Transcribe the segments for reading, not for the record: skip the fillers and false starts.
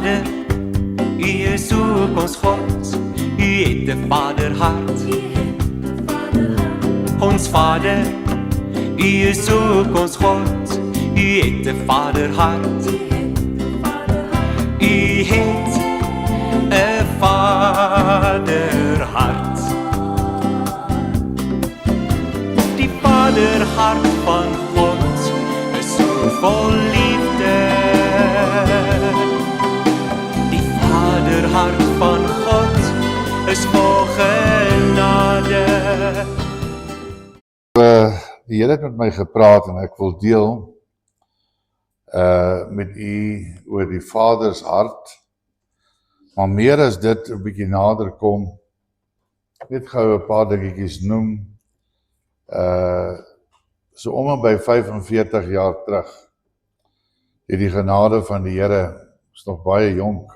Vader, U is ook ons God, U het 'n vaderhart. Ons Vader, U is ook ons God, U het 'n vaderhart. U het 'n vaderhart. Die vaderhart van God is so vol liefde. Die vaderhart van God is vol genade. Die Here het met my gepraat en ek wil deel met u oor die Vaders hart, maar meer as dit 'n bietjie nader kom, net gou 'n paar dingetjies noem. So om en by 45 jaar terug, het die genade van die Here, is nog baie jonk,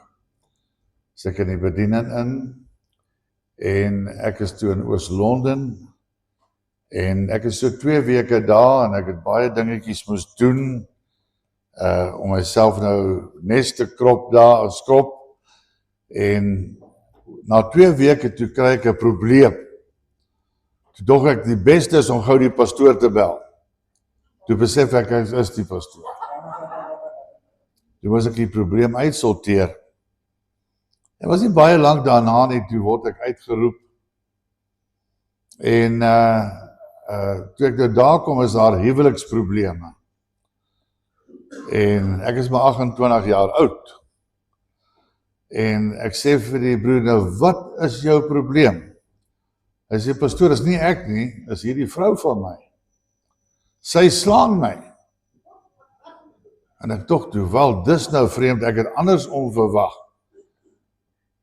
is ek in die bediening in, en ek is toe in Oos-London, en ek is so 2 weke daar, en ek het baie dingetjies moes doen, om myself nou nes te skop, en na 2 weke toe kry ek 'n probleem. Toe dog ek die beste is om gou die pastoor te bel. Toe besef ek is die pastoor. Toe was ek die probleem uitsorteer. En was nie baie lank daarna nie, toe word ek uitgeroep. En toe ek nou daar kom, is daar huweliksprobleme. En ek is maar 28 jaar oud. En ek sê vir die broer, nou wat is jou probleem? Hy sê, pastoor, is nie ek nie, is hierdie vrou van my. Sy slaan my. En ek tog toe, wel, dis nou vreemd, ek het anders onverwag.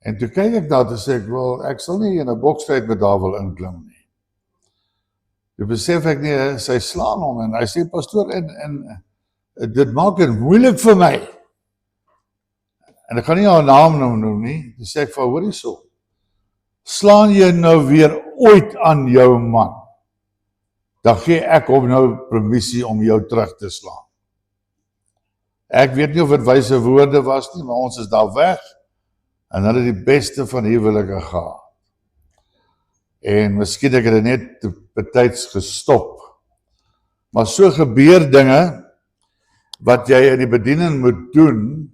En toe kyk ek daar, toe sê ek, wel, ek sal nie in 'n boksstryd met haar wil inklim nie. Toe besef ek nie, sy slaan hom, en hy sê, pastoor, en dit maak dit moeilik vir my. En ek gaan nie haar naam noem nie, toe sê ek vir, hoor hierso, slaan jy nou weer ooit aan jou man, dan gee ek hom nou permissie om jou terug te slaan. Ek weet nie of dit wyse woorde was nie, maar ons is daar weg, en hulle het die beste van huwelike gehad. En miskien ek het dit net betyds gestop. Maar so gebeur dinge, wat jy in die bediening moet doen.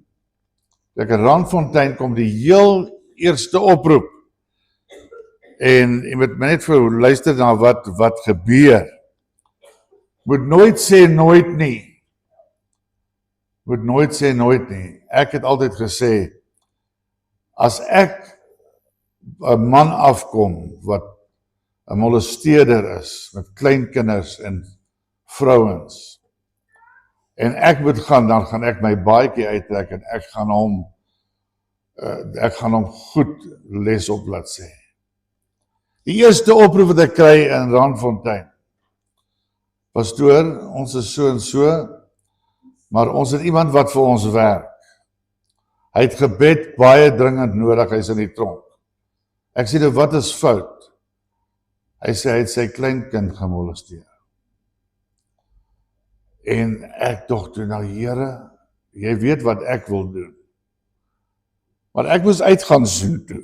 Ek in Randfontein kom die heel eerste oproep, en jy moet my net vir luister na wat gebeur. Moet nooit sê nooit nie. Moet nooit sê nooit nie. Ek het altyd gesê, as ek 'n man afkom wat 'n molesteerder is, met kleinkinders en vrouens, en ek moet gaan, dan gaan ek my baadjie uittrek, en ek gaan hom goed les op laat sê. Die eerste oproep wat ek kry in Randfontein, pastoor, ons is so en so, maar ons het iemand wat vir ons werk. Hy het gebed baie dringend nodig, hy is in die tronk. Ek sê, wat is fout? Hy sê, hy het sy kleinkind gemolesteer. En ek dog toe, nou Here, jy weet wat ek wil doen. Maar ek moes uitgaan soen toe.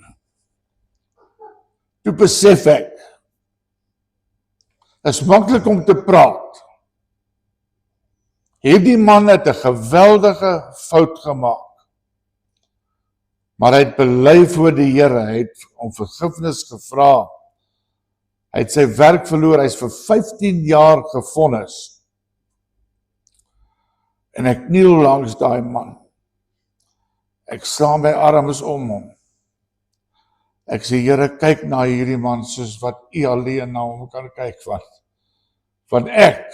Toe besef ek, is maklik om te praat. Hierdie man het 'n geweldige fout gemaak. Maar hy het bely voor die Here, hy het om vergifnis gevra. Hy het sy werk verloor, hy is vir 15 jaar gevonnis. En ek kniel langs daai man. Ek slaan my arms om hom. Ek sê, Here, kyk na hierdie man, soos wat U alleen na hom kan kyk van. Want ek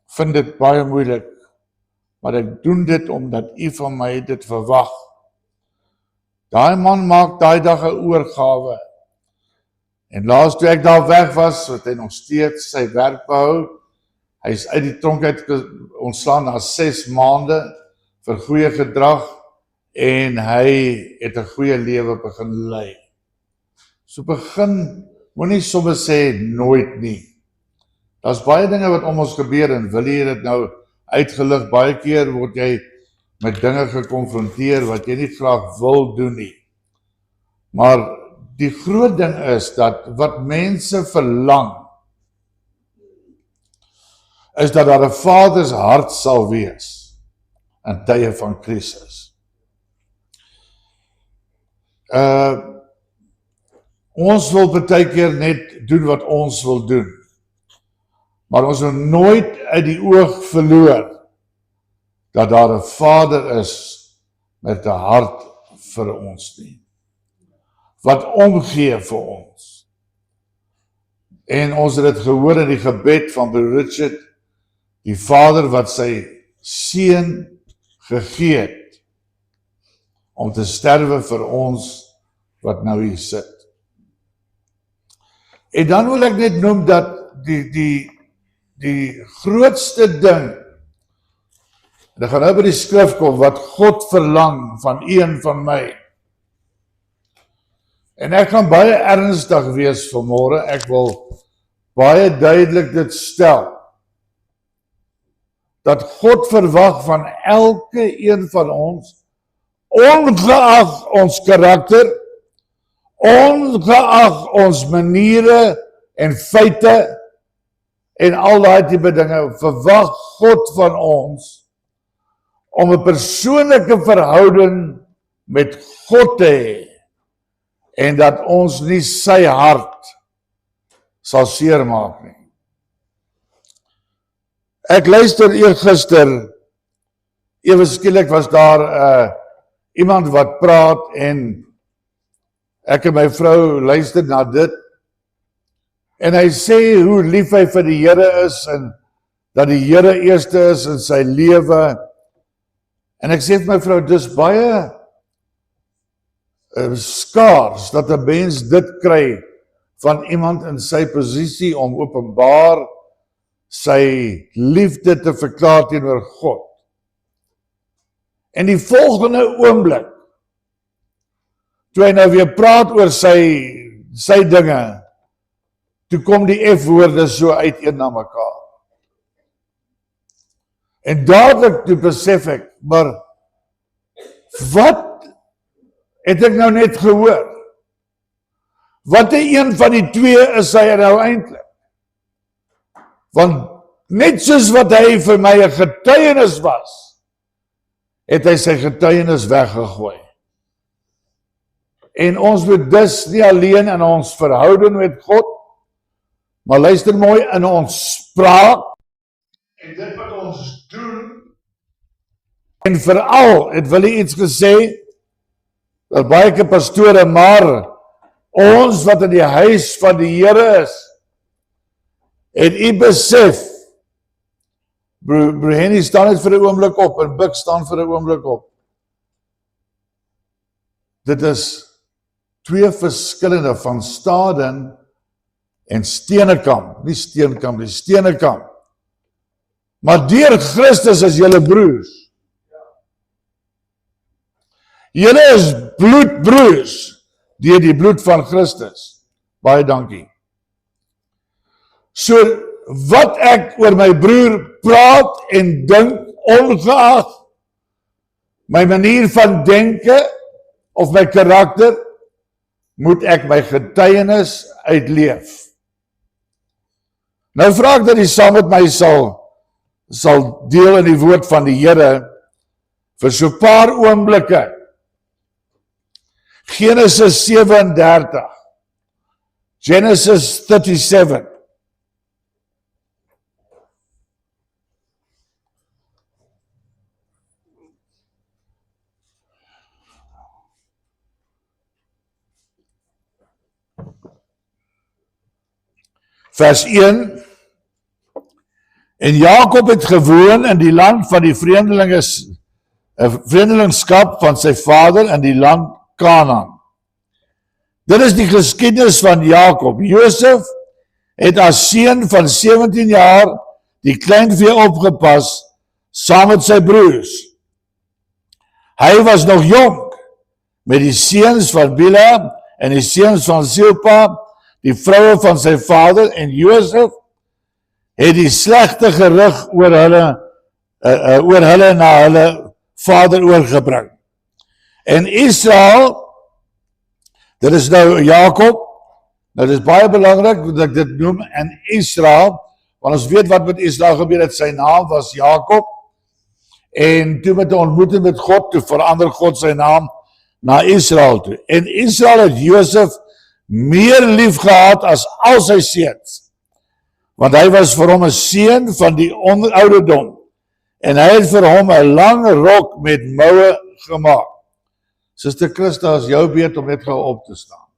vind dit baie moeilik, maar ek doen dit omdat U van my dit verwag. Daai man maak daai dag 'n oorgawe. En laas toe ek daar weg was, het hy nog steeds sy werk behou. Hy is uit die tronk uit ontslaan na 6 maande vir goeie gedrag, en hy het 'n goeie lewe begin lei. So begin, moenie sommer sê nooit nie. Daar's baie dinge wat om ons gebeur, en wil jy dit nou uitgelig, baie keer word jy met dinge gekonfronteer wat jy nie graag wil doen nie. Maar die groot ding is dat wat mense verlang, is dat daar 'n Vader se hart sal wees in tye van krisis. Ons wil baie keer net doen wat ons wil doen, maar ons moet nooit uit die oog verloor dat daar 'n Vader is met 'n hart vir ons nie, wat omgee vir ons. En ons het dit gehoor in die gebed van Broer Richard, die Vader wat sy seun gegee het om te sterwe vir ons wat nou hier sit. En dan wil ek net noem dat die grootste ding, en ek gaan nou by die skrif kom, wat God verlang van een van my. En ek gaan baie ernstig wees vanmôre, ek wil baie duidelik dit stel, dat God verwag van elke een van ons, ongeag ons karakter, ongeag ons maniere en feite, en al daai tipe dinge, verwag God van ons, om 'n persoonlike verhouding met God te hê, en dat ons nie sy hart sal seermaak nie. Ek luister eergister, ewe skielik was daar iemand wat praat, en ek en my vrou luister na dit, en hy sê hoe lief hy vir die Here is, en dat die Here eerste is in sy lewe, en ek sê vir my vrou, dis baie skaars dat 'n mens dit kry van iemand in sy posisie om openbaar sy liefde te verklaar teenoor God. En die volgende oomblik, toe hy nou weer praat oor sy dinge, toe kom die F-woorde so uit een na mekaar. En dadelik toe besef ek, maar wat het ek nou net gehoor? Wat een van die twee is hy nou eintlik? Want net soos wat hy vir my 'n getuienis was, het hy sy getuienis weggegooi. En ons moet dus nie alleen in ons verhouding met God, maar luister mooi, in ons spraak, en dit wat ons doen, en veral, het wil hy iets gesê, dat baie keer pastore, maar ons wat in die huis van die Here is, en u besef, Broer Henny staan net vir 'n oomblik op, en Bik staan vir 'n oomblik op. Dit is twee verskillende, van Staden en Steenekamp, nie Steenkamp, nie Steenekamp. Maar deur Christus is julle broers. Julle is bloedbroers, deur die bloed van Christus. Baie dankie. So, wat ek oor my broer praat en dink, ongeag my manier van denke, of my karakter, moet ek my getuienis uitleef. Nou vra ek dat jy saam met my sal deel in die woord van die Here, vir so 'n paar oomblikke. Genesis 37, Genesis 37, vers 1, en Jakob het gewoon in die land van die vreemdelingskap van sy vader in die land Kanaan. Dit is die geskiedenis van Jakob. Josef het as seun van 17 jaar die kleinvee opgepas saam met sy broers. Hy was nog jonk met die seuns van Bila en die seuns van Silpa, die vroue van sy vader, en Josef het die slegte gerug oor hulle na hulle vader oorgebring. En Israel, dit is nou Jakob, nou dit is baie belangrik dat ek dit noem, en Israel, want ons weet wat met Israel gebeur het, sy naam was Jakob, en toe met die ontmoeting met God, toe verander God sy naam na Israel toe. En Israel het Josef meer lief gehad as al sy seuns, want hy was vir hom 'n seun van die ouderdom, en hy het vir hom 'n lang rok met moue gemaak. Suster Christa, is jou beurt om net gou op te staan.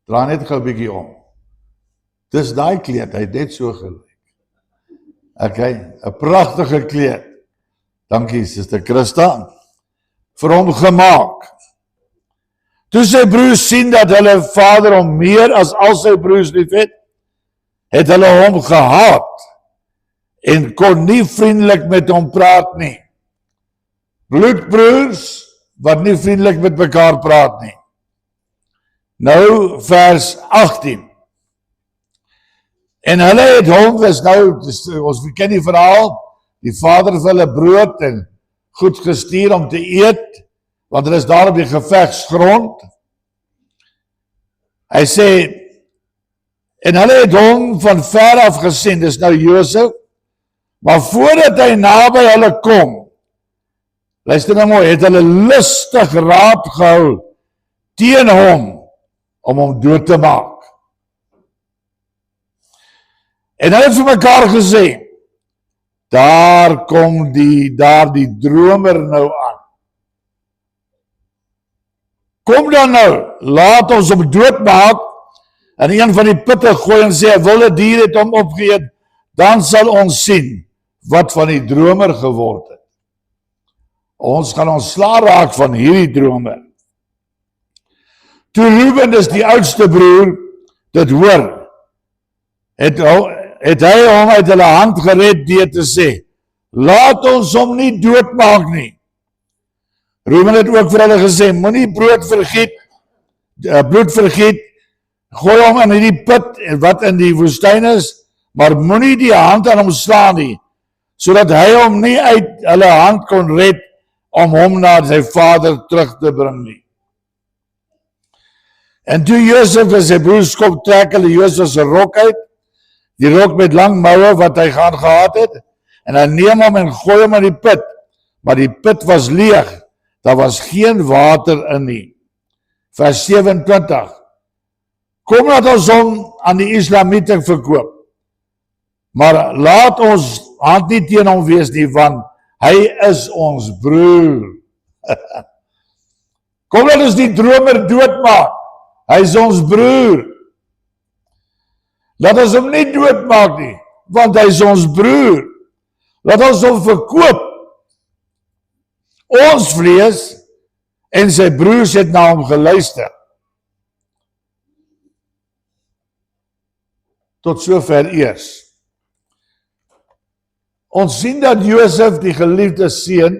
Draai net gou 'n bietjie om. Dis daai kleed, hy het net so gelyk. Okay, 'n pragtige kleed. Dankie, Suster Christa. Vir hom gemaak. Toe sy broers sien dat hulle vader hom meer as al sy broers liefhet, het hulle hom gehaat en kon nie vriendelik met hom praat nie. Bloedbroers wat nie vriendelik met mekaar praat nie. Nou vers 18. En hulle het hom, ons ken die verhaal, die vader vir hulle brood en goed gestuur om te eet, want hulle is daar op die gevegsgrond. Hy sê, en hulle het hom van ver af gesien, dis nou Josef, maar voordat hy naby hulle kom, luister nou mooi, het hulle lustig raad gehou teen hom, om hom dood te maak. En hulle het vir mekaar gesê, daar kom die dromer nou aan. Kom dan nou, laat ons hom doodmaak, en een van die putte gooi en sê, wilde dier het hom opgeëet, dan sal ons sien, wat van die dromer geword het. Ons gaan ontslaa raak van hierdie dromer. Toe Reuben, is die oudste broer, dit hoor, het hy hom uit hulle hand gered deur te sê, laat ons hom nie doodmaak nie. Reuben het ook vir hulle gesê, moenie bloed vergiet, gooi hom in die put wat in die woestyn is, maar moenie die hand aan hom slaan nie, sodat hy hom nie uit hulle hand kon red om hom na sy vader terug te bring nie. En toe Josef en sy broers kom, trek hulle Josef se rok uit, die rok met lang moue wat hy gehad het, en hy neem hom en gooi hom in die put, maar die put was leeg, daar was geen water in nie. Vers 27, kom laat ons hom aan die Islamiete verkoop, maar laat ons hand nie teen hom wees nie, want hy is ons broer. Kom laat ons die dromer doodmaak, hy is ons broer. Laat ons hom nie doodmaak nie, want hy is ons broer. Laat ons hom verkoop. Ons vlees en sy broers het na hom geluister. Tot sover eers. Ons sien dat Josef, die geliefde seun,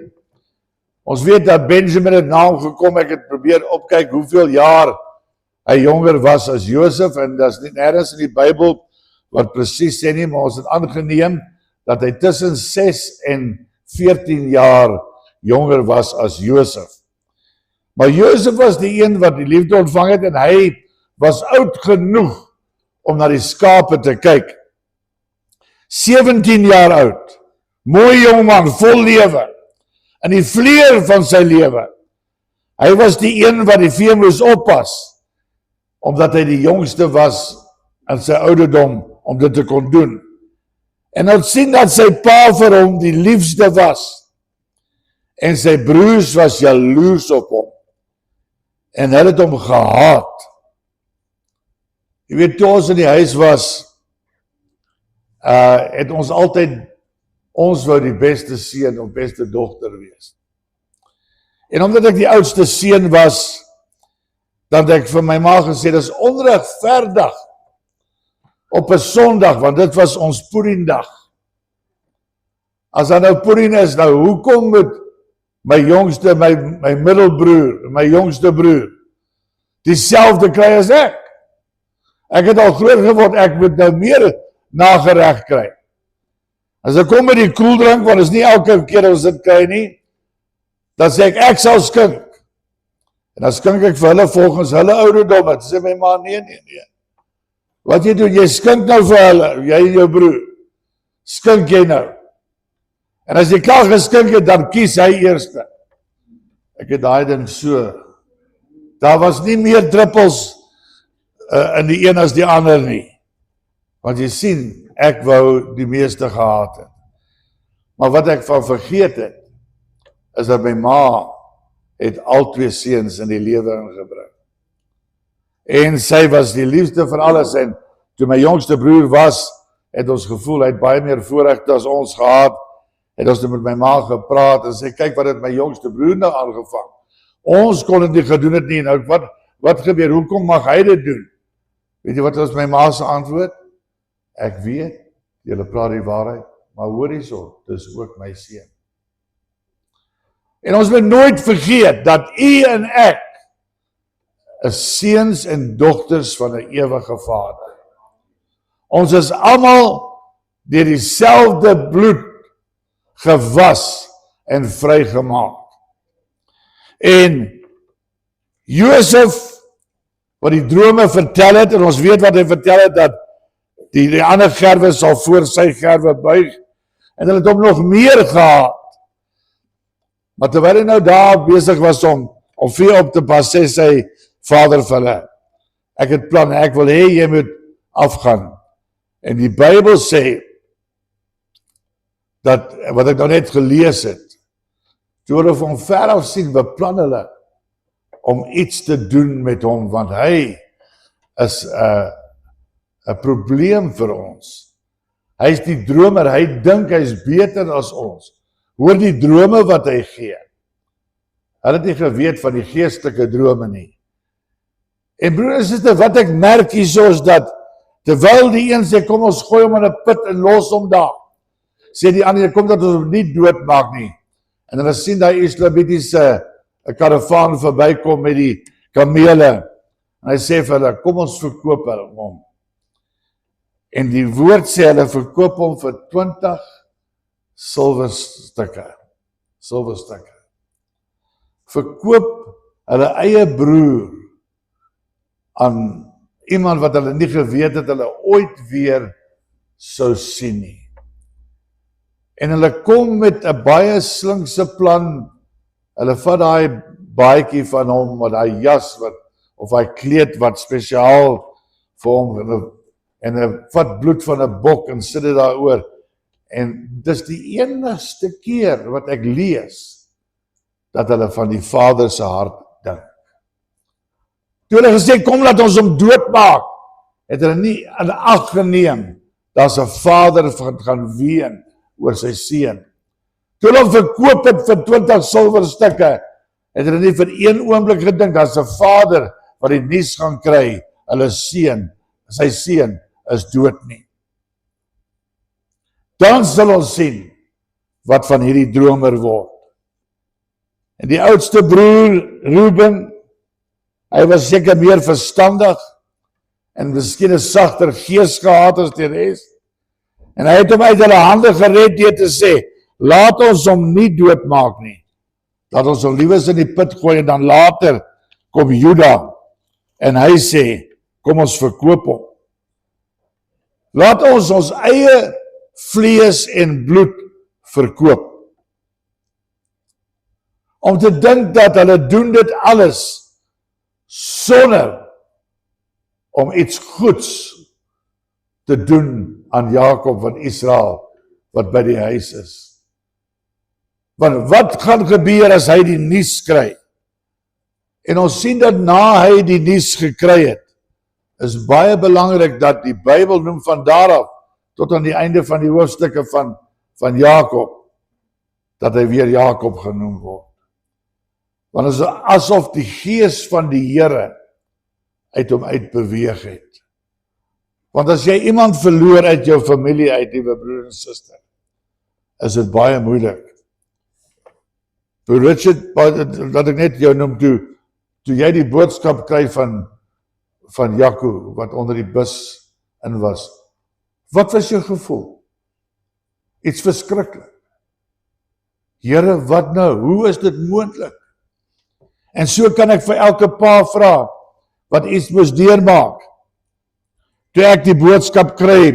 ons weet dat Benjamin het na hom gekom, ek het probeer opkyk hoeveel jaar hy jonger was as Josef, en dat is nie nergens in die Bybel wat presies sê nie, maar ons het aangeneem dat hy tussen 6 en 14 jaar jonger was as Josef. Maar Josef was die een wat die liefde ontvang het, en hy was oud genoeg om na die skape te kyk. 17 jaar oud, mooi jongman, vol lewe, in die vleuer van sy lewe. Hy was die een wat die vee moes oppas, omdat hy die jongste was in sy ouderdom om dit te kon doen. En ons sien dat sy pa vir hom die liefste was, en sy broers was jaloers op hom, en hulle het hom gehaat. Jy weet, toe ons in die huis was, het ons altyd, ons wou die beste seun of beste dogter wees. En omdat ek die oudste seun was, dan het ek vir my ma gesê, dis onregverdig op 'n Sondag, want dit was ons Purimdag. As daar nou Purim is, nou hoekom moet my jongste, my middelbroer, my jongste broer, dieselfde kry as ek? Ek het al groot geword, ek moet nou meer nagereg kry. As ek kom met die koeldrank, want is nie elke keer ons dit kry nie, dan sê ek sal skink. En dan skink ek vir hulle volgens hulle ouderdom. Dan sê my ma, nee. Wat jy doen, jy skink nou vir hulle, jy en jou broer. Skink jy nou. En as jy klaar geskink het, dan kies hy eerste. Ek het daai ding so. Daar was nie meer druppels in die een as die ander nie. Want jy sien, ek wou die meeste gehad het. Maar wat ek van vergeet het, is dat my ma het al 2 seuns in die lewe ingebring. En sy was die liefste vir alles, en toe my jongste broer was, het ons gevoel, hy het baie meer voorregte as ons gehad, het ons met my ma gepraat, en sê, kyk wat het my jongste broer nou aangevang. Ons kon het nie gedoen het nie, nou wat gebeur, hoekom mag hy dit doen? Weet jy wat was my ma se antwoord? Ek weet, julle praat die waarheid, maar hoor hierso, dis ook my seun. En ons moet nooit vergeet dat u en ek is seuns en dogters van 'n ewige Vader. Ons is almal deur dieselfde bloed gewas en vrygemaak. En Josef, wat die drome vertel het, en ons weet wat hy vertel het, dat die ander gerwe sal voor sy gerwe buig, en hulle het hom nog meer gehad. Maar terwyl hy nou daar besig was om vee op te pas, sê sy vader vir hulle, ek het plan, ek wil hê jy moet afgaan. En die Bybel sê, dat, wat ek nou net gelees het, toe hulle van ver af sien, beplan hulle om iets te doen met hom, want hy is 'n probleem vir ons. Hy is die dromer, hy dink hy is beter as ons. Hoor die drome wat hy gee. Hulle het nie geweet van die geestelike drome nie. En broer en suster, wat ek merk hierso is dat, terwyl die een sê, kom ons gooi hom in 'n put en los hom daar, sê die ander, kom dat ons hom nie doodmaak nie. En hulle sien die islamitiese karavaan verbykom met die kamele, en hy sê vir hulle, kom ons verkoop hom. En die woord sê, hulle verkoop hom vir 20 silverstukke. Verkoop hulle eie broer aan iemand wat hulle nie geweet het, hulle ooit weer sou sien nie. En hulle kom met 'n baie slinkse plan, hulle vat daai baadjie van hom, met daai jas, of daai kleed wat spesiaal vir hom, en hy vat bloed van 'n bok en sit dit daaroor. En dis die enigste keer wat ek lees, dat hulle van die Vader se hart dink. Toe hulle gesê, kom laat ons hom doodmaak, het hulle nie in ag geneem, dat 'n vader wat gaan ween oor sy seun. Toe hulle hom verkoop het vir 20 silverstukke, het hulle nie vir een oomblik gedink, dat 'n vader wat die nuus gaan kry, sy seun is dood nie. Dan sal ons sien wat van hierdie dromer word. En die oudste broer, Reuben, hy was seker meer verstandig en miskien 'n sagter gees gehad as die res. En hy het hom uit hulle hande gered deur te sê, laat ons hom nie doodmaak nie. Laat ons hom liewers in die put gooi, en dan later kom Juda en hy sê, kom ons verkoop hom. Laat ons eie vlees en bloed verkoop. Om te dink dat hulle doen dit alles sonder om iets goeds te doen aan Jakob van Israel wat by die huis is. Want wat gaan gebeur as hy die nuus kry? En ons sien dat na hy die nuus gekry het, is baie belangrik dat die Bybel noem van daaraf tot aan die einde van die hoofstukke van Jakob, dat hy weer Jakob genoem word. Want het is asof die gees van die Here uit hom uitbeweeg het. Want as jy iemand verloor uit jou familie uit, liewe broer en suster, is dit baie moeilik. Toe Richard, dat ek net jou noem, toe jy die boodskap kry van Jaco, wat onder die bus in was, wat was jou gevoel? Iets verskriklik. Here, wat nou? Hoe is dit moontlik? En so kan ek vir elke pa vra, wat iets moes deurmaak. Toe ek die boodskap kry,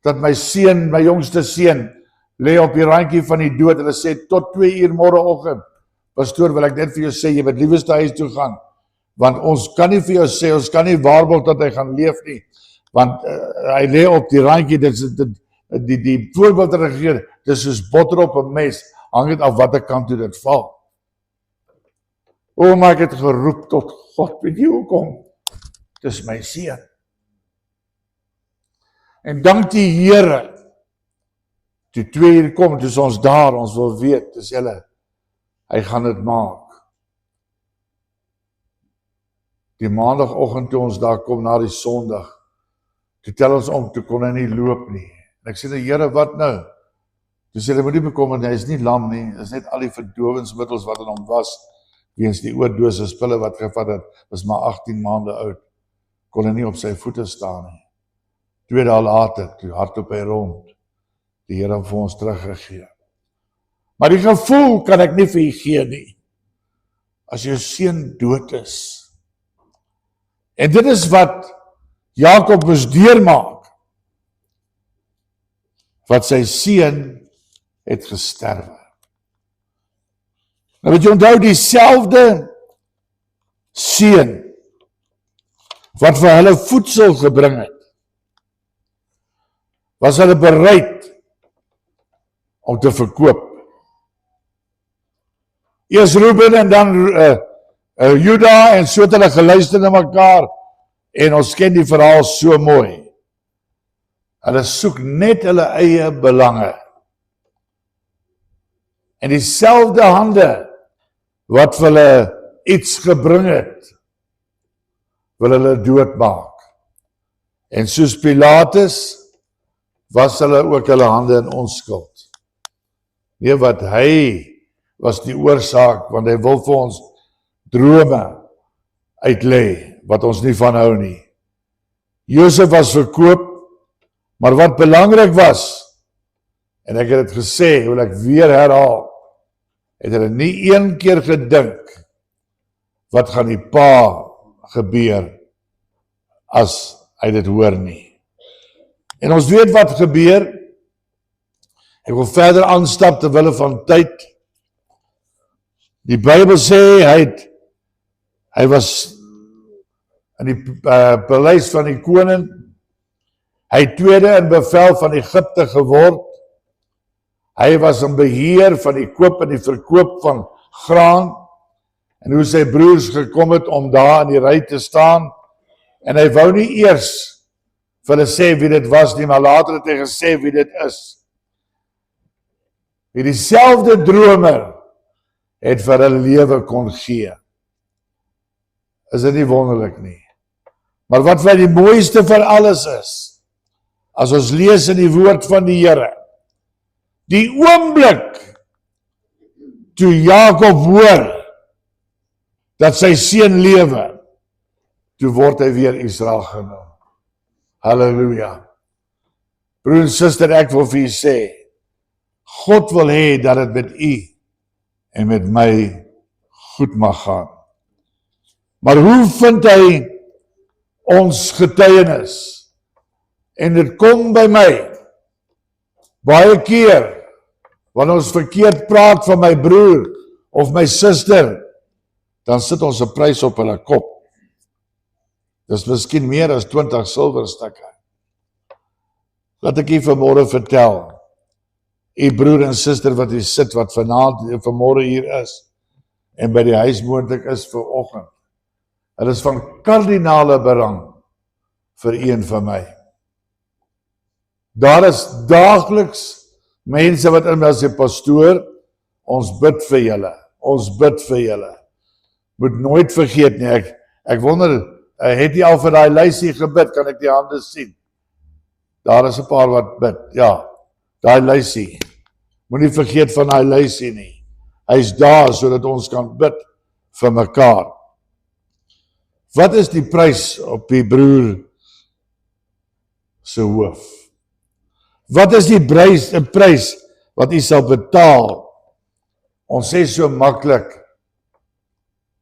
dat my seun, my jongste seun, lê op die randjie van die dood, hulle sê, tot 2 uur môreoggend, pastoor, wil ek net vir jou sê, jy moet liewerste huis toe gaan, want ons kan nie vir jou sê, ons kan nie waarborg dat hy gaan leef nie, want hy lê op die randjie, die voorbeeld wat hy gegee, dis soos botter op 'n mes, hang dit af watter kant toe dit val. Maar ek het geroep tot God, weet jy hoekom? Dis my seun. En dank die Here, toe 2 uur kom, dis ons daar, ons wil weet, dis julle, hy gaan dit maak. Die maandagoggend toe ons daar kom na die Sondag, toe tel ons om, toe kon hy nie loop nie. En ek sê, die Here, wat nou? Toe sê hy, moet nie bekommer, hy is nie lam nie, is net al die verdowingsmiddels wat in hom was, weens die oordosis pille wat gevat het, was maar 18 maande oud, kon hy nie op sy voete staan nie. 2 dae later, toe hardloop hy rond, die Here het vir ons teruggegee. Maar die gevoel kan ek nie vir u gee nie, as jou seun dood is. En dit is wat Jakob moes deurmaak, wat sy seun het gesterwe. Nou moet jy onthou, dieselfde seun, wat vir hulle voedsel gebring het, was hulle bereid om te verkoop. Eers Reuben en dan Juda, en so het hulle geluister na mekaar, en ons ken die verhaal so mooi. Hulle soek net hulle eie belange. En dieselfde hande, wat vir hulle iets gebring het, wil hulle doodmaak. En soos Pilatus, was hulle ook hulle hande in onskuld. Nee, wat hy was die oorsaak, want hy wil vir ons drome uitlei, wat ons nie van hou nie. Josef was verkoop, maar wat belangrik was, en ek het dit gesê, wil ek weer herhaal, het hulle nie een keer gedink, wat gaan die pa gebeur, as hy dit hoor nie. En ons weet wat gebeur, ek wil verder aanstap terwille van tyd. Die Bybel sê, hy was in die paleis van die koning, hy tweede in bevel van Egipte geword, hy was in beheer van die koop en die verkoop van graan, en hoe sy broers gekom het om daar in die ry te staan, en hy wou nie eers vir hulle sê wie dit was nie, maar later het hy gesê wie dit is. Wie dieselfde dromer het vir hulle lewe kon gee. Is dit nie wonderlik nie? Maar wat vir die mooiste van alles is, as ons lees in die woord van die Here, die oomblik toe Jakob hoor dat sy seun lewe, toe word hy weer Israel genoem. Halleluja. Broer en suster, ek wil vir u sê, God wil hê dat dit met u en met my goed mag gaan. Maar hoe vind hy ons getuienis? En dit kom by my, baie keer, wanneer ons verkeerd praat van my broer, of my suster, dan sit ons 'n prys op hulle kop. Dis miskien meer as 20 silwerstukke. Laat ek u vanmôre vertel, u broer en suster wat hier sit, wat vanmôre hier is, en by die huis moontlik is vir oggend. Hulle is van kardinale belang vir u en vir my. Daar is daagliks mense wat in my sê, pastoor, ons bid vir julle, ons bid vir julle. Moet nooit vergeet nie, ek wonder, het jy al vir daai lysie gebid, kan ek die hande sien? Daar is 'n paar wat bid, ja, daai lysie. Moenie vergeet van daai lysie nie. Hy is daar sodat ons kan bid vir mekaar. Wat is die prys op die broer se hoof? Wat is die prys wat u sal betaal? Ons sê so maklik,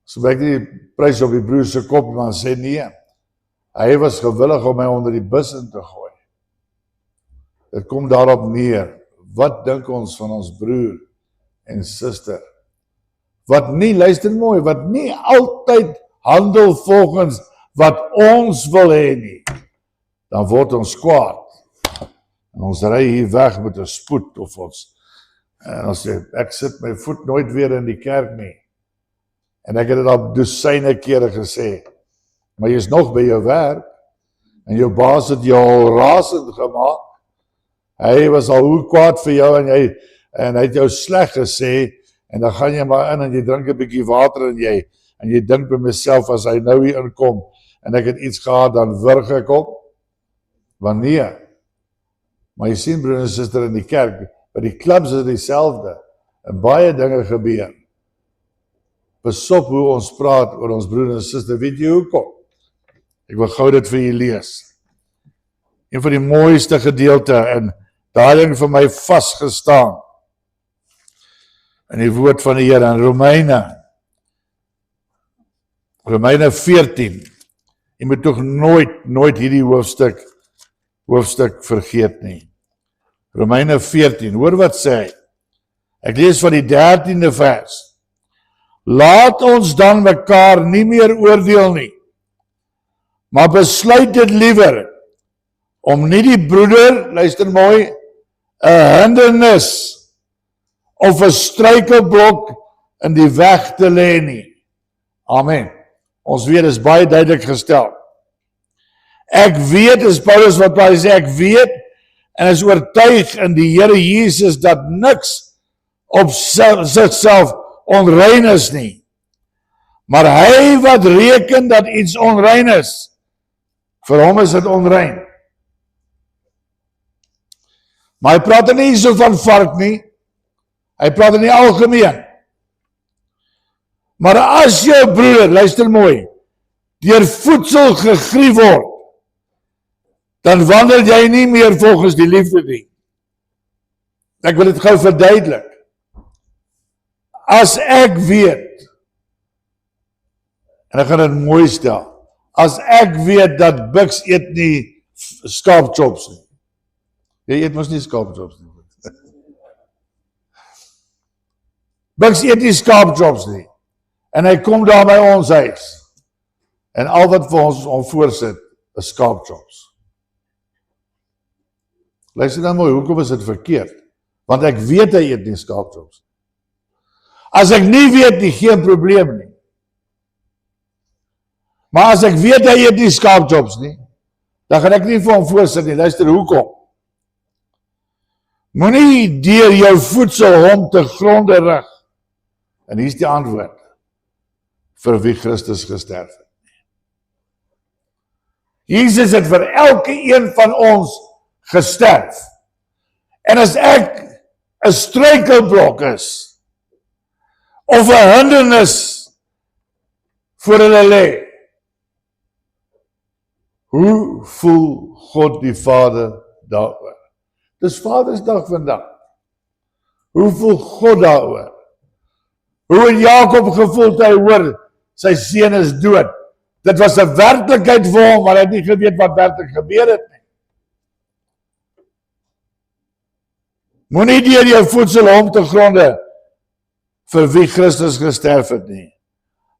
so ek nie die prys op die broer se kop, maar sê nee, hy was gewillig om my onder die bus in te gooi. Dit kom daarop neer, wat dink ons van ons broer en suster? Wat nie, luister mooi, wat nie altyd handel volgens wat ons wil hê nie, dan word ons kwaad. En ons ry hier weg met 'n spoed of ons, en ons sê, ek sit my voet nooit weer in die kerk nie. En ek het dit al dosyne kere gesê, maar jy is nog by jou werk, en jou baas het jou al rasend gemaak. Hy was al hoe kwaad vir jou, en hy het jou sleg gesê, en dan gaan jy maar in, en jy drink 'n bietjie water, en jy dink by myself, as hy nou hier inkom, en ek het iets gehad, dan wurg ek op. Want nee, maar jy sien broer en suster in die kerk, by die clubs is dieselfde, en baie dinge gebeur. Besop hoe ons praat oor ons broer en suster, weet jy hoekom? Ek wil gou dit vir julle lees. Een van die mooiste gedeelte, en daar ding vir my vasgestaan, in die woord van die Here, in Romeine 14, jy moet toch nooit hierdie hoofstuk vergeet nie. Romeine 14, hoor wat sê hy? Ek lees van die 13de vers. Laat ons dan mekaar nie meer oordeel nie, maar besluit dit liewer, om nie die broeder, luister mooi, 'n hindernis, of 'n struikelblok in die weg te lê nie. Amen. Ons weet, is baie duidelik gestel. Ek weet, is Paulus wat hy sê, ek weet, en is oortuig in die Here Jesus, dat niks op sigself onrein is nie. Maar hy wat reken dat iets onrein is, vir hom is dit onrein. Maar hy praat er nie so van vark nie, hy praat er nie algemeen. Maar as jou broer, luister mooi, deur voedsel gegrief word, dan wandel jy nie meer volgens die liefde nie. Ek wil dit gou verduidelik. As ek weet, en ek gaan dit mooi stel, as ek weet dat Bucks eet nie skaapchops nie. Jy eet mos nie skaapchops nie. Bucks eet nie skaapchops nie. En hy kom daar by ons huis. En al wat vir ons voorsit, is skaapchops. Luister dan mooi, hoekom is dit verkeerd? Want ek weet hy eet nie skaapchops. As ek nie weet nie, geen probleem nie. Maar as ek weet hy eet nie skaapchops nie, dan gaan ek nie vir hom voorsit nie. Luister, hoekom? Moenie deur jou voedsel hom te gronde rig. En hier is die antwoord. Vir wie Christus gesterf het. Jesus het vir elke een van ons gesterf. En as ek 'n struikelblok is, of 'n hindernis voor hulle lê, hoe voel God die Vader daaroor? Dis Vadersdag vandag. Hoe voel God daaroor? Hoe het Jakob gevoel toe hy hoor, sy seun is dood? Dit was 'n werklikheid vir hom, maar hy het nie geweet wat werklik gebeur het nie. Moenie deur jou voedsel hom te gronde vir wie Christus gesterf het nie.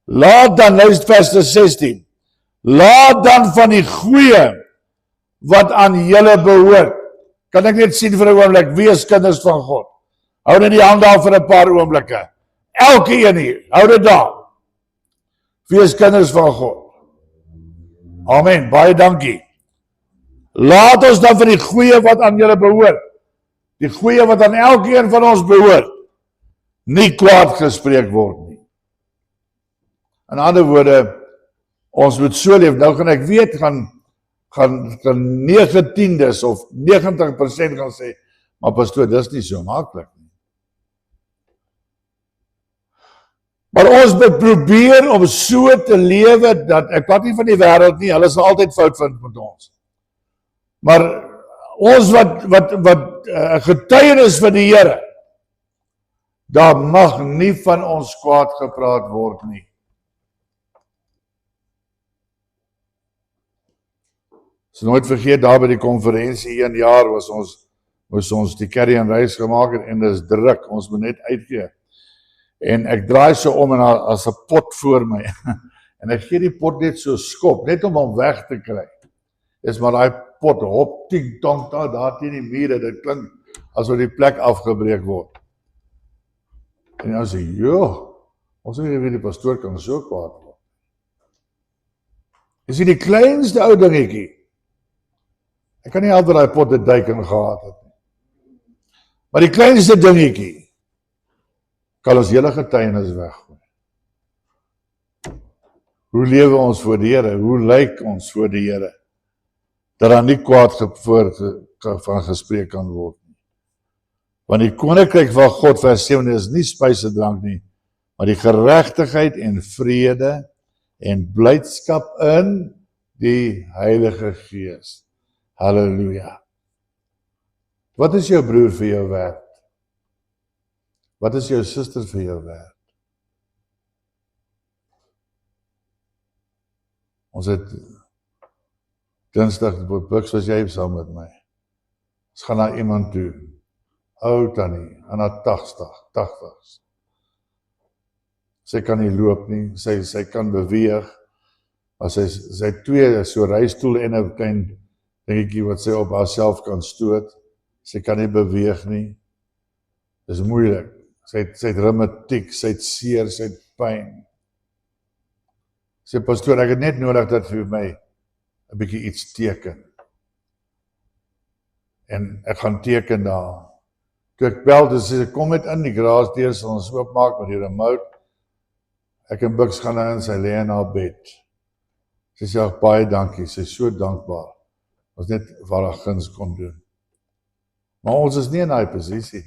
Laat dan, luister vers 16, laat dan van die goeie wat aan julle behoort. Kan ek net sien vir 'n oomblik, wees kinders van God. Hou net die hand daar vir 'n paar oomblikke. Elke een hier, hou dit daar. Wees kinders van God. Amen, baie dankie. Laat ons dan van die goeie wat aan julle behoort, die goeie wat aan elkeen van ons behoort, nie kwaad gespreek word nie. In ander woorde, ons moet so leef. Nou gaan ek weet, gaan 9/10 of 90% gaan sê, maar pastoor, dis nie so maklik nie. Maar ons moet probeer om so te lewe, dat, ek praat nie van die wêreld nie, hulle sal altyd fout vind met ons. Maar Ons wat getuienis vir die Here, daar mag nie van ons kwaad gepraat word nie. So nooit vergeet, daar by die konferensie 1 jaar moes ons die carry and reis gemaak het, en dit is druk, ons moet net uitgee. En ek draai so om en as 'n pot voor my, en ek gee die pot net so skop, net om hom weg te kry. Is maar daai pot hop, ting, tong, daar teen die mure, dit klink asof die plek afgebreek word. En dan sê, ons weet nie die pastoor kan so kwaad word. Is die kleinste ou dingetjie. Ek kan nie altyd daai pot te duik en gehad het nie. Maar die kleinste dingetjie kan ons hele getuienis weggooi. Hoe lewe ons voor die Here? Hoe lyk ons voor die Here? Dat daar nie kwaad van gespreek kan word nie. Want die koninkryk van God, vers 7, is nie spys en drank nie, maar die geregtigheid en vrede en blydskap in die Heilige Gees. Halleluja. Wat is jou broer vir jou werd? Wat is jou suster vir jou werd? Ons het Dinsdag, Buks was jy saam met my. Ons gaan na iemand toe, ou tannie, aan haar 80's. Sy kan nie loop nie, sy kan beweeg, maar sy het 2 so reistoel en 'n klein dingetjie wat sy op haarself kan stoot. Sy kan nie beweeg nie. Dis moeilik. Sy het reumatiek, sy het seer, sy het pyn. Sy sê, pastoor, ek het net nodig dat vir my 'n bietjie iets teken. En ek gaan teken daar. Toe ek bel, toe sê sy, kom net in, die garaasdeur sal ons oopmaak met die remote. Ek en Buks gaan in, sy lê in haar bed. Sy sê, baie dankie, sy is so dankbaar. Ons net waar haar guns kon doen. Maar ons is nie in daai posisie.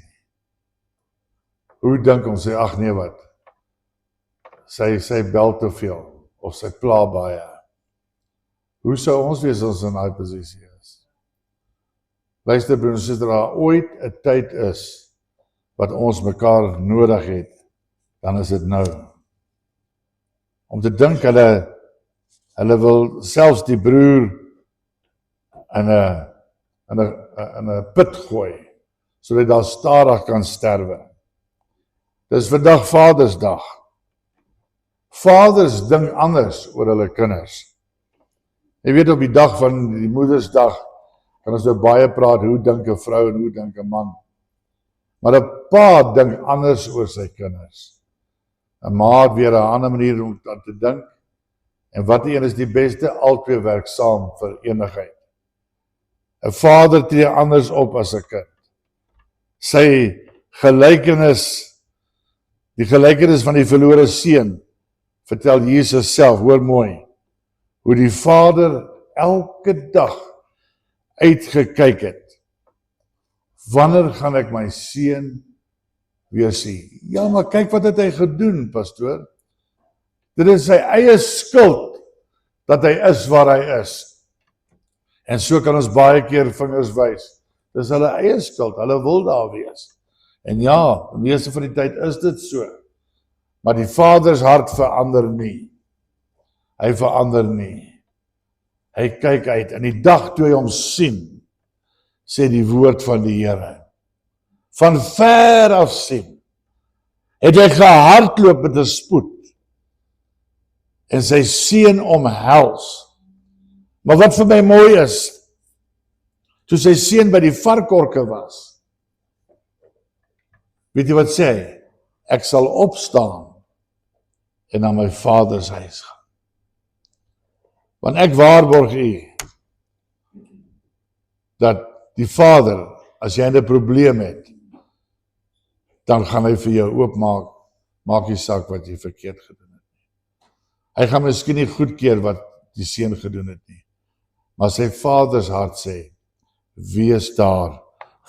Hoe dink ons, sê, ag nee wat, sy bel te veel, of sy pla baie. Hoe sou ons wees as ons in daai posisie is? Luister broer en suster, daar ooit 'n tyd is, wat ons mekaar nodig het, dan is dit nou. Om te dink, hulle wil selfs die broer in 'n put gooi, sodat daar stadig kan sterwe. Dis vandag Vadersdag. Vaders dink anders oor hulle kinders. Jy weet, op die dag van die Moedersdag kan ons nou baie praat, hoe dink 'n vrou en hoe dink 'n man. Maar 'n pa dink anders oor sy kinders. 'n Ma het weer 'n ander manier om aan te dink. En wat een is die beste? Albei werk saam vir eenigheid. 'n Vader tree anders op as 'n kind. Sy gelykenis, die gelykenis van die verlore seun, vertel Jesus self, hoor mooi, hoe die Vader elke dag uitgekyk het. Wanneer gaan ek my seun weer sien? Ja, maar kyk wat het hy gedoen, pastoor. Dit is sy eie skuld dat hy is waar hy is. En so kan ons baie keer vingers wys. Dis hulle eie skuld, hulle wil daar wees. En ja, die meeste van die tyd is dit so. Maar die Vader se hart verander nie. Hy verander nie. Hy kyk uit, en die dag toe hy hom sien, sê die woord van die Here, van ver af sien, het hy gehardloop met 'n spoed, en sy seun omhels. Maar wat vir my mooi is, toe sy seun by die varkhorke was, weet jy wat sê hy? Ek sal opstaan en na my Vader se huis gaan. Want ek waarborg u, dat die Vader, as jy 'n probleem het, dan gaan hy vir jou oopmaak, maak nie saak wat jy verkeerd gedoen het nie. Hy gaan miskien nie goedkeur wat die seun gedoen het nie, maar sy Vader se hart sê, wees daar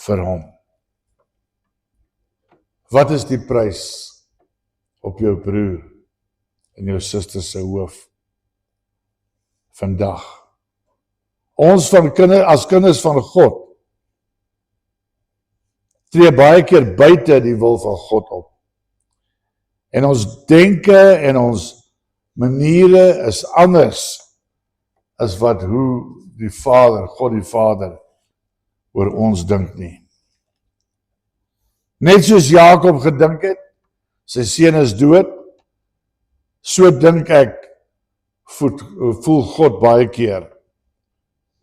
vir hom. Wat is die prys op jou broer en jou suster se hoof vandag? Ons as kinders van God, tree baie keer buite die wil van God op. En ons denke en ons maniere is anders as wat hoe die Vader, God die Vader, oor ons dink nie. Net soos Jakob gedink het, sy seun is dood, so dink ek, voel God baie keer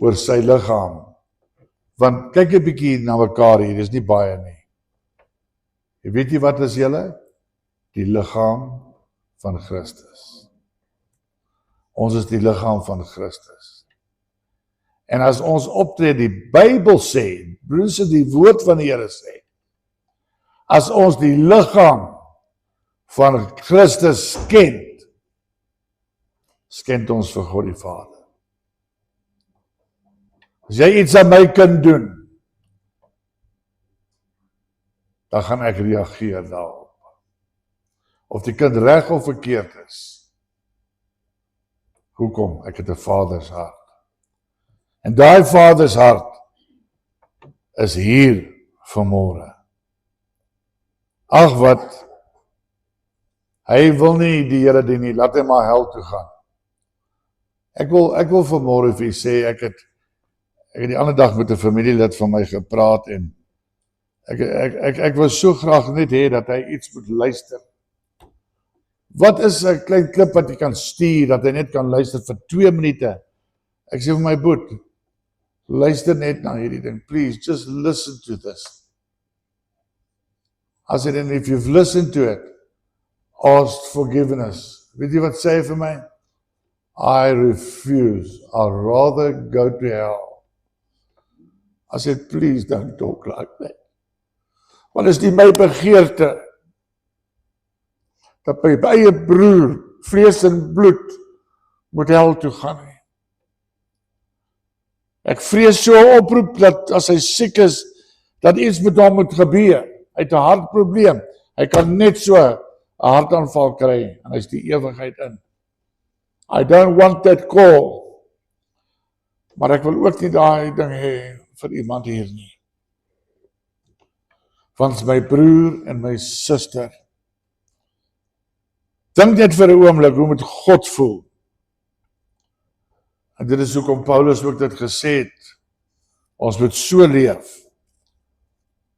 oor sy liggaam. Want kyk 'n bietjie na mekaar hier, dis nie baie nie. Jy weet nie wat is julle? Die liggaam van Christus. Ons is die liggaam van Christus. En as ons optree, die Bybel sê, broers, die woord van die Here sê, as ons die liggaam van Christus skend ons vir God die Vader. As jy iets aan my kan doen, dan gaan ek reageer daarop. Of die kind reg of verkeerd is. Hoekom? Ek het 'n Vaders hart. En daai Vaders hart is hier vanmôre. Ag wat, hy wil nie die Here dien nie, laat hy maar hel toe gaan. Ek wil vanmôre vir u sê, ek het die ander dag met 'n familielid van my gepraat en ek wil so graag net hê dat hy iets moet luister. Wat is 'n klein klip wat jy kan stuur, dat hy net kan luister vir 2 minute? Ek sê vir my boet, luister net na hierdie ding, please, just listen to this. As it, and if you've listened to it, ask forgiveness. Weet jy wat sê hy vir my? I refuse, I'd rather go to hell. I said, please don't talk like that. Want is nie my begeerte, dat my eie broer, vlees en bloed, moet hel toe gaan nie. Ek vrees so 'n oproep, dat as hy siek is, dat iets met hom moet gebeur. Hy het 'n hartprobleem, hy kan net so 'n hartaanval kry, en hy is die ewigheid in. I don't want that call, maar ek wil ook nie daai ding hê vir iemand hier nie. Want my broer en my suster, dink net vir 'n oomblik, hoe moet God voel? En dit is hoekom Paulus ook dit gesê het, ons moet so leef,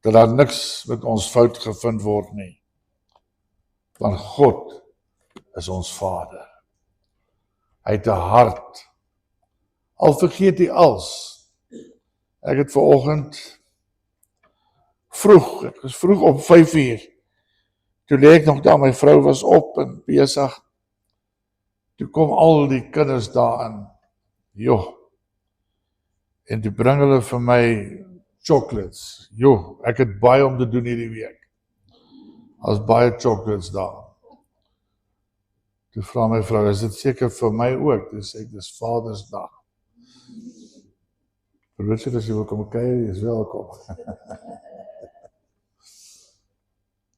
dat daar niks met ons fout gevind word nie. Want God is ons Vader. Hy het 'n hart. Al vergeet hy als. Ek het vanoggend ek was vroeg op 5:00. Toe lê ek nog daar, my vrou was op en besig. Toe kom al die kinders daarin. En toe bring hulle vir my chocolates. Ek het baie om te doen hierdie week. As baie chocolates daar. Toe vra my vrou, is dit seker vir my ook? Toe sê ek, dis Vadersdag. Vir Richard, as jy wil kom kuier, is welkom.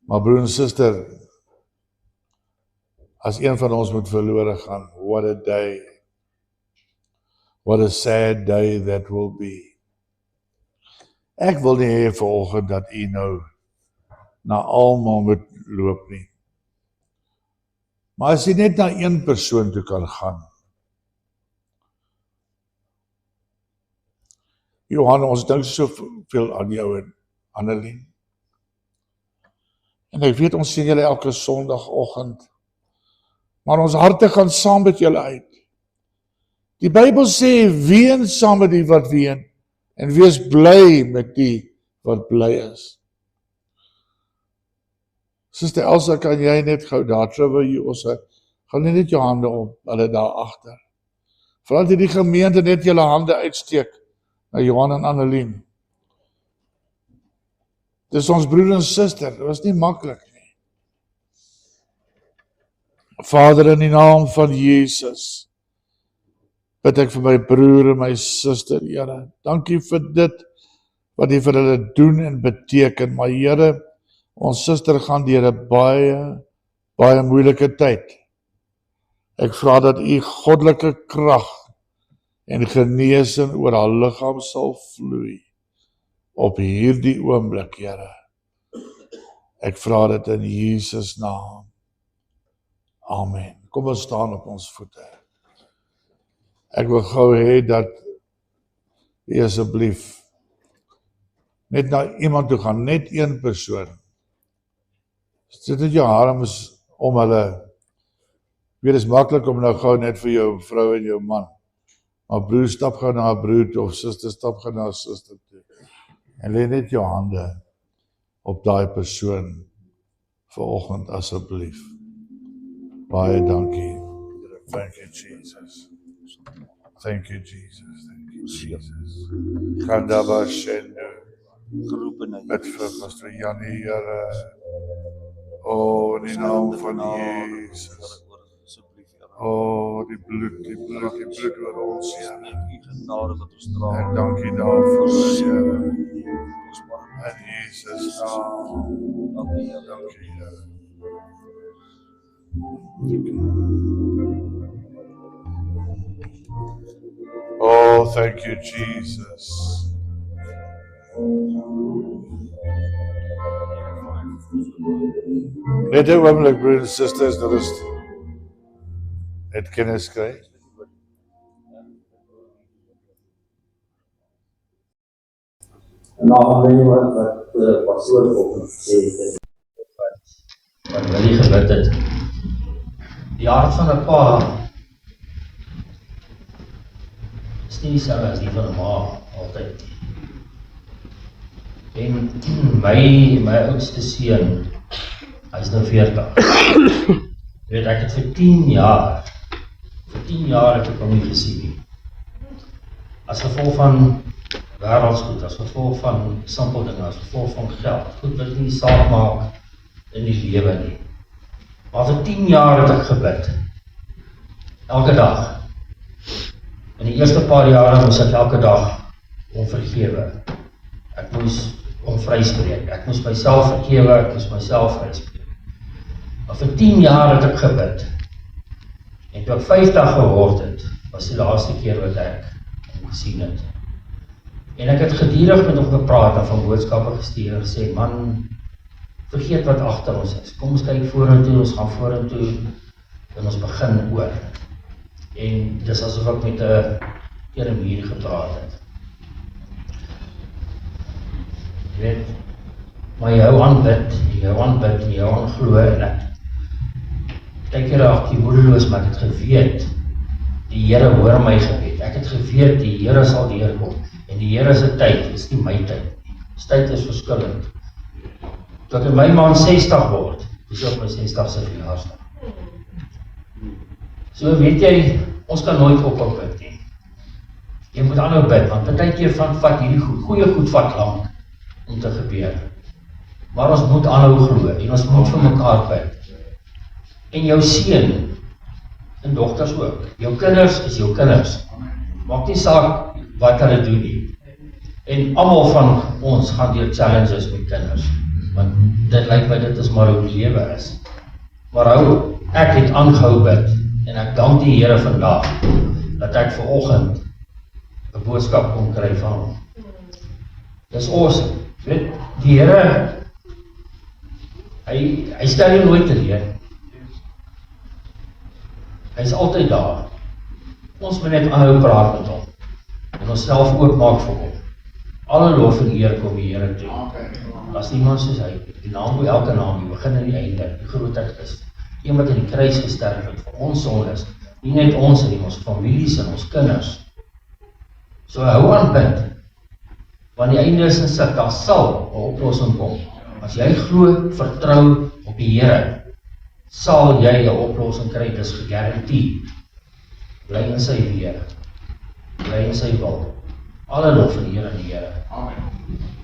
Maar broer en suster, as een van ons moet verlore gaan, what a day. What a sad day that will be. Ek wil nie hê vanoggend dat u nou na almal moet loop nie. Maar as jy net na een persoon toe kan gaan. Johan, ons dink soveel aan jou en Annelien. En ek weet, ons sien julle elke Sondagoggend. Maar ons harte gaan saam met julle uit. Die Bybel sê, ween saam met die wat ween, en wees bly met die wat bly is. Suster Elsa, kan jy net gou daar, terwyl jy ons, gaan net jou hande op, hulle daar agter. Vooral die gemeente net julle hande uitsteek, na Johan en Annelien. Dis ons broer en suster, dit was nie maklik nie. Vader, in die naam van Jesus, bid ek vir my broer en my suster, Here. Dankie vir dit, wat jy vir hulle doen en beteken, maar Here, ons suster gaan deur 'n baie, baie moeilike tyd. Ek vra dat u goddelike krag en genesing oor haar liggaam sal vloei, op hierdie oomblik, Here. Ek vra dit in Jesus naam. Amen. Kom ons staan op ons voete. Ek wil gou hê dat u asseblief net na iemand toe gaan, net een persoon. Sit dit jou arms om hulle. Weet, is maklik om nou gou net vir jou vrou en jou man. Maar broer, stap gou na 'n broer of suster, stap gou na 'n suster toe. En lê net jou hande op daai persoon vanoggend asseblief. Baie dankie. Thank you, Jesus. Thank you, Jesus. Thank you, Jesus. Kandaba Shendo. Met vir Pastor Janie, Here. O, in die naam van Jesus. O, die bloed oor ons, Here. En dankie daarvoor, Here. In Jesus naam. Dankie, Here. Oh, thank you, Jesus. Net 'n oomblik, broers en susters, dat is net kennis kry. En aanleiding wat pastoor vanoggend sê het, wat Willie gebid het. Die hart van 'n pa is nie dieselfde as die van 'n ma altyd. En my oudste seun, hy is nou 40. Jy weet, ek het vir 10 jaar het ek hom nie gesien nie. As gevolg van wêreldsgoed, as gevolg van simpel dinge, as gevolg van geld, goed wat nie saak maak in die lewe nie. Maar vir 10 jaar het ek gebid. Elke dag. In die eerste paar jare moes ek elke dag om vergewe. Ek moes om vryspreek. Ek moes myself vergewe, ek moes myself vryspreek. Maar vir 10 jaar het ek gebid. En toe ek 50 geword het, was die laaste keer wat ek hom gesien het. En ek het gedurig met hom gepraat en van boodskappe gestuur en gesê, man, vergeet wat agter ons is. Kom ons kyk vorentoe, ons gaan vorentoe en ons begin oor. En dis asof ek met 'n muur gepraat het. Jy weet, maar jy hou aanbid, jy hou aanglo en ek kyk hier raak jy moedeloos, maar ek het geweet, die Here hoor my gebed. Ek het geweet, die Here sal deurkom. En die Here se tyd is nie my tyd nie. Sy tyd is verskillend. Tot in my man 60 word, dis op my 60ste verjaarsdag. So weet jy, ons kan nooit ophou bid nie. Jy moet aanhou bid, want partykeer vat hierdie goeie goed vat lank om te gebeur. Maar ons moet aanhou glo en ons moet vir mekaar bid. En jou seun en dogters ook. Jou kinders is jou kinders. Maak nie saak wat hulle doen nie. En almal van ons gaan deur challenges met kinders. Want dit lyk my dit is maar hoe die lewe is. Maar ek het aangehou bid en ek dank die Here vandag dat ek vanoggend 'n boodskap kon kry van hom. Dis awesome. Weet, die Here hy stel jou nooit teleur. Hy is altyd daar. Ons moet net aanhou praat met hom en onsself oopmaak vir hom. Alle lof en eer kom die Here toe. As iemand soos hy, die naam bo elke naam, die begin en die einde, die grootheid is, een wat in die kruis gesterf het vir ons sondes, nie net ons nie, ons families en ons kinders. So hou aan bid, want die einde is in sig, daar sal 'n oplossing kom. As jy glo, vertrou op die Here, sal jy 'n oplossing kry, dis gegarandeer. Bly in sy weë, bly in sy wil. Alle lof vir die Here en die Here. Amen.